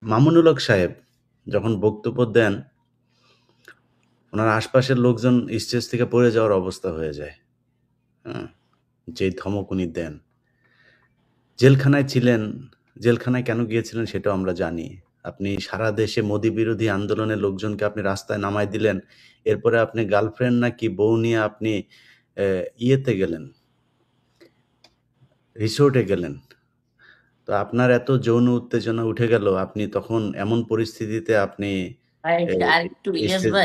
মামুনুল হক সাহেব যখন বক্তব্য দেন, উনার আশপাশের লোকজন স্টেজ থেকে পড়ে যাওয়ার অবস্থা হয়ে যায়। হ্যাঁ? যেই ধমক উনি দেন। জেলখানায় ছিলেন, জেলখানায় কেন গিয়েছিলেন সেটাও আমরা জানি। আপনি সারা দেশে মোদি বিরোধী আন্দোলনের লোকজনকে আপনি রাস্তায় নামায় দিলেন। এরপরে আপনি গার্লফ্রেন্ড নাকি বউ নিয়ে আপনি ইয়েতে গেলেন, রিসোর্টে গেলেন। তো আপনার এত যৌন উত্তেজনা উঠে গেল, আপনি তখন এমন পরিস্থিতিতে আপনি ভাই এ আরেকটু স্টেজ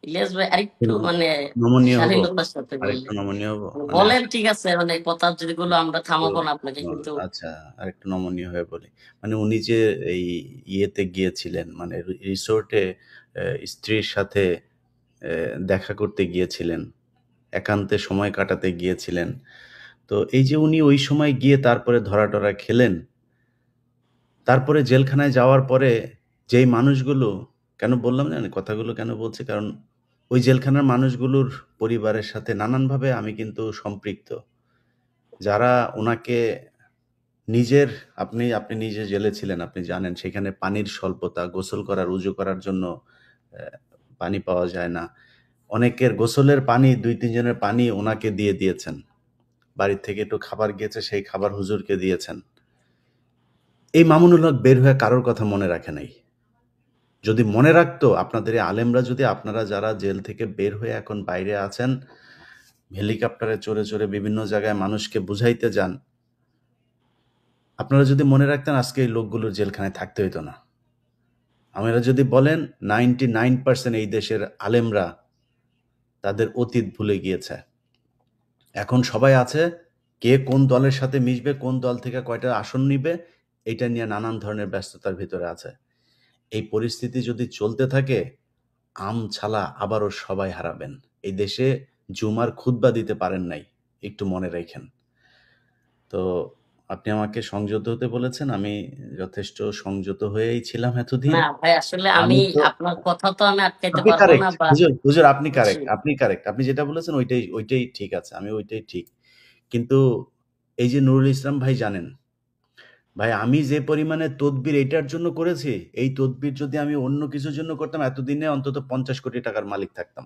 ইলিয়াস ভাই আরেকটু মানে নমনীয় হব? শালীনতার সাথে আরেকটু বললেন। নমনীয় হব? মানে মানে বলেন ঠিক আছে মানে কথা যেগুলো আমরা তো থামাবো না আপনাকে ও কিন্তু আচ্ছা, আরেকটু নমনীয় হয়ে বলি। মানে উনি যে এই ইয়েতে গিয়েছিলেন মানে রিসোর্টে স্ত্রীর সাথে দেখা করতে গিয়েছিলেন। একান্তে সময় কাটাতে গিয়েছিলেন। তো এই যে উনি ওই সময় গিয়ে তারপরে ধরা-টরা খেলেন। তারপরে জেলখানায় যাওয়ার পরে যেই মানুষগুলো কেন বললাম জানেন? কথাগুলো কেন বলছি? কারণ ওই জেলখানার মানুষগুলোর পরিবারের সাথে নানানভাবে আমি কিন্তু সম্পৃক্ত। যারা উনাকে নিজের আপনি নিজে জেলে ছিলেন, আপনি জানেন সেখানে পানির স্বল্পতা, গোসল করার, উজু করার জন্য অ্যা পানি পাওয়া যায় না। অনেকের গোসলের পানি ২-৩ জনের পানি উনাকে দিয়ে দিয়েছেন। বাড়ির থেকে একটু খাবার গিয়েছে, সেই খাবার হুজুরকে দিয়েছেন। এই মামুনুল হক বের হয়ে কারোর কথা মনে রাখে নাই। যদি মনে রাখতো আপনাদের এই আলেমরা যদি আপনারা যারা জেল থেকে বের হয়ে এখন বাইরে আছেন, হেলিকপ্টারে চড়ে বিভিন্ন জায়গায় মানুষকে বুঝাইতে যান, আপনারা যদি মনে রাখতেন আজকে এই লোকগুলোর জেলখানায় থাকতে হইতো না। আপনারা যদি বলেন 99% এই দেশের আলেমরা তাদের অতীত ভুলে গিয়েছে। এখন সবাই আছে কে কোন দলের সাথে মিশবে, কোন দল থেকে কয়টা আসন নিবে, এইটা নিয়ে নানান ধরনের ব্যস্ততার ভিতরে আছে। এই পরিস্থিতি যদি চলতে থাকে, ছালা আবারও সবাই হারাবেন। এই দেশে জুমার খুতবা দিতে পারেন নাই। একটু মনে রাইখেন। তো আপনি আমাকে সংযত হতে বলেছেন। আমি যথেষ্ট সংযত হয়েই ছিলাম এতদিন। না ভাই আসলে আমি আমি তো আপনার কথা তো আমি আটকাইতে আপনি পারবো না কারেক্ট। বা হুজুর আপনি জি। কারেক্ট, আপনি কারেক্ট। আপনি যেটা বলেছেন ওইটাই ঠিক আছে। আমি ওইটাই ঠিক। কিন্তু এই যে নুরুল ইসলাম ভাই জানেন, ভাই আমি যে পরিমাণে তদবির এইটার জন্য করেছি, এই তদবির যদি আমি অন্য কিছুর জন্য করতাম এতদিনে অন্তত ৫০ কোটি টাকার মালিক থাকতাম।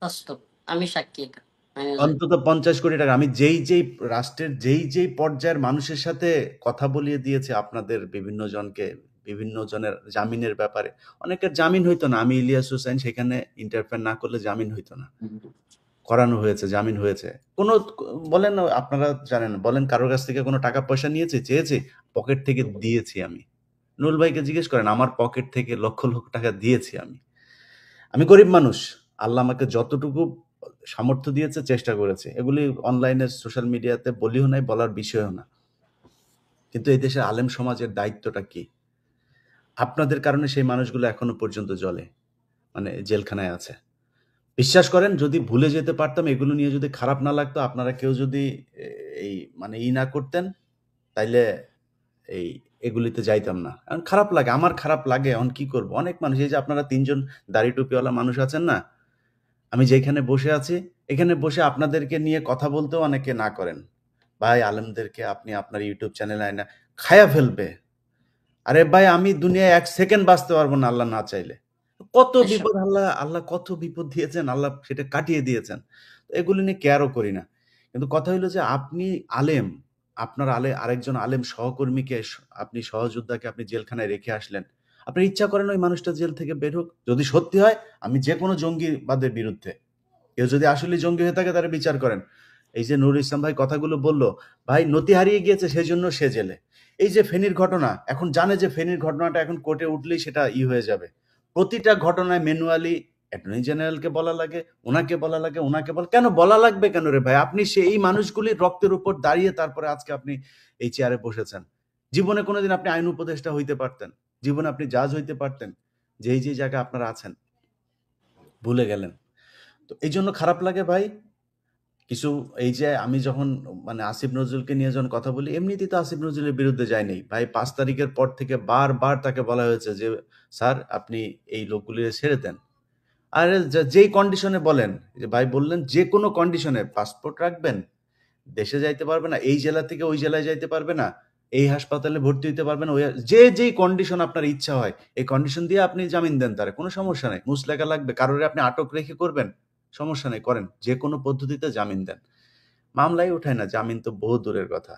বাস্তব আমি সাক্ষী এটা। আমি জানি। অন্তত ৫০ কোটি টাকা। আমি যেই রাষ্ট্রের যেই পর্যায়ের মানুষের সাথে কথা বলিয়ে দিয়েছি আপনাদের বিভিন্ন জনকে, বিভিন্ন জনের জামিনের ব্যাপারে। অনেকের জামিন হইতো না। আমি ইলিয়াস হোসাইন সেখানে ইন্টারফেয়ার না করলে জামিন হইতো না। করানো হয়েছে, জামিন হয়েছে। কোনো বলেন আপনারা জানেন, বলেন কারোর কাছ থেকে কোনো টাকা পয়সা নিয়েছি, চেয়েছি? পকেট থেকে দিয়েছি আমি। নুরুল ভাইকে জিজ্ঞেস করেন, আমার পকেট থেকে লক্ষ টাকা দিয়েছি আমি। আমি গরিব মানুষ। আল্লাহ আমাকে যতটুকু সামর্থ্য দিয়েছে চেষ্টা করেছি। এগুলি অনলাইনে সোশ্যাল মিডিয়াতে বলিও নাই, বলার বিষয়ও না। কিন্তু এই দেশের আলেম সমাজের দায়িত্বটা কি? আপনাদের কারণে সেই মানুষগুলো এখনো পর্যন্ত জ্বলে। মানে জেলখানায় আছে। বিশ্বাস করেন যদি ভুলে যেতে পারতাম, এগুলো নিয়ে যদি খারাপ না লাগতো, আপনারা কেউ যদি এ এই মানে না করতেন, তাইলে এই এগুলিতে যাইতাম না। এখন খারাপ লাগে, আমার খারাপ লাগে। এখন কি করব? অনেক মানুষ এই যে আপনারা ৩ জন দাড়ি টুপিওয়ালা মানুষ আছেন না? আমি যেখানে বসে আছি, এখানে বসে আপনাদেরকে নিয়ে কথা বলতেও অনেকে না করেন। ভাই আলেমদেরকে আপনি আপনার YouTube চ্যানেলে আইনা খায়া ফেলবে। আরে ভাই আমি দুনিয়ায় ১ সেকেন্ড বাঁচতে পারব না আল্লাহ না চাইলে। কত এসব বিপদ আল্লাহ কত বিপদ দিয়েছেন, আল্লাহ সেটা কাটিয়ে দিয়েছেন। তো এগুলি নিয়ে কেয়ারও করি না। কিন্তু কথা হইলো যে আপনি আলেম, আপনার আরেকজন আলেম সহকর্মীকে আপনি সহযোদ্ধাকে আপনি জেলখানায় রেখে আসলেন। আপনার ইচ্ছা করে না ওই মানুষটা জেল থেকে বের হোক? যদি সত্যি হয় আমি যেকোনো জঙ্গিবাদের বিরুদ্ধে। কেউ যদি আসলেই জঙ্গি হয়ে থাকে তারে বিচার করেন। এই যে নুরুল ইসলাম ভাই কথাগুলো বলল, ভাই নতি হারিয়ে গিয়েছে সেজন্য সে জেলে। এই যে ফেনীর ঘটনা, এখন জানে যে ফেনীর ঘটনাটা এখন কোর্টে উঠলেই সেটা হয়ে যাবে। প্রতিটা ঘটনায় ম্যানুয়ালি অ্যাটর্নি জেনারেলকে বলা লাগে, উনাকে বলা লাগে, উনাকে কেন বলা লাগবে কেন রে ভাই? আপনি এই মানুষগুলির রক্তের উপর দাঁড়িয়ে তারপরে আজকে আপনি এই চেয়ারে বসেছেন। জীবনে কোনোদিন আপনি আইন উপদেষ্টা হইতে পারতেন। জীবনে আপনি জাজ হইতে পারতেন। যেই জায়গায় আপনারা আছেন, ভুলে গেলেন। তো এইজন্য খারাপ লাগে ভাই। কিছু এই যে আমি যখন মানে আসিফ নজরুলকে নিয়ে যখন কথা বলি, এমনিতেই তো আসিফ নজরুলের বিরুদ্ধে যাই নাই। ভাই ৫ তারিখের পর থেকে বারবার তাকে বলা হয়েছে যে, "স্যার আপনি এই লোকগুলিরে ছেড়ে দেন।" আরে যেই কন্ডিশনে বলেন, যে ভাই বললেন, "যেকোনো কন্ডিশনে পাসপোর্ট রাখবেন, দেশে যাইতে পারবে না, এই জেলা থেকে ওই জেলায় যাইতে পারবে না।" এই হাসপাতালে ভর্তি হইতে পারবেন, ওই যেই কন্ডিশন আপনার ইচ্ছা হয়, এই কন্ডিশন দিয়ে আপনি জামিন দেন তারে। কোনো সমস্যা নাই। মুচলেকা লাগবে, কারোরে আপনি আটক রেখে করবেন, সমস্যা নাই, করেন। যেকোনো পদ্ধতিতে জামিন দেন। মামলাই উঠায় না, জামিন তো বহু দূরের কথা।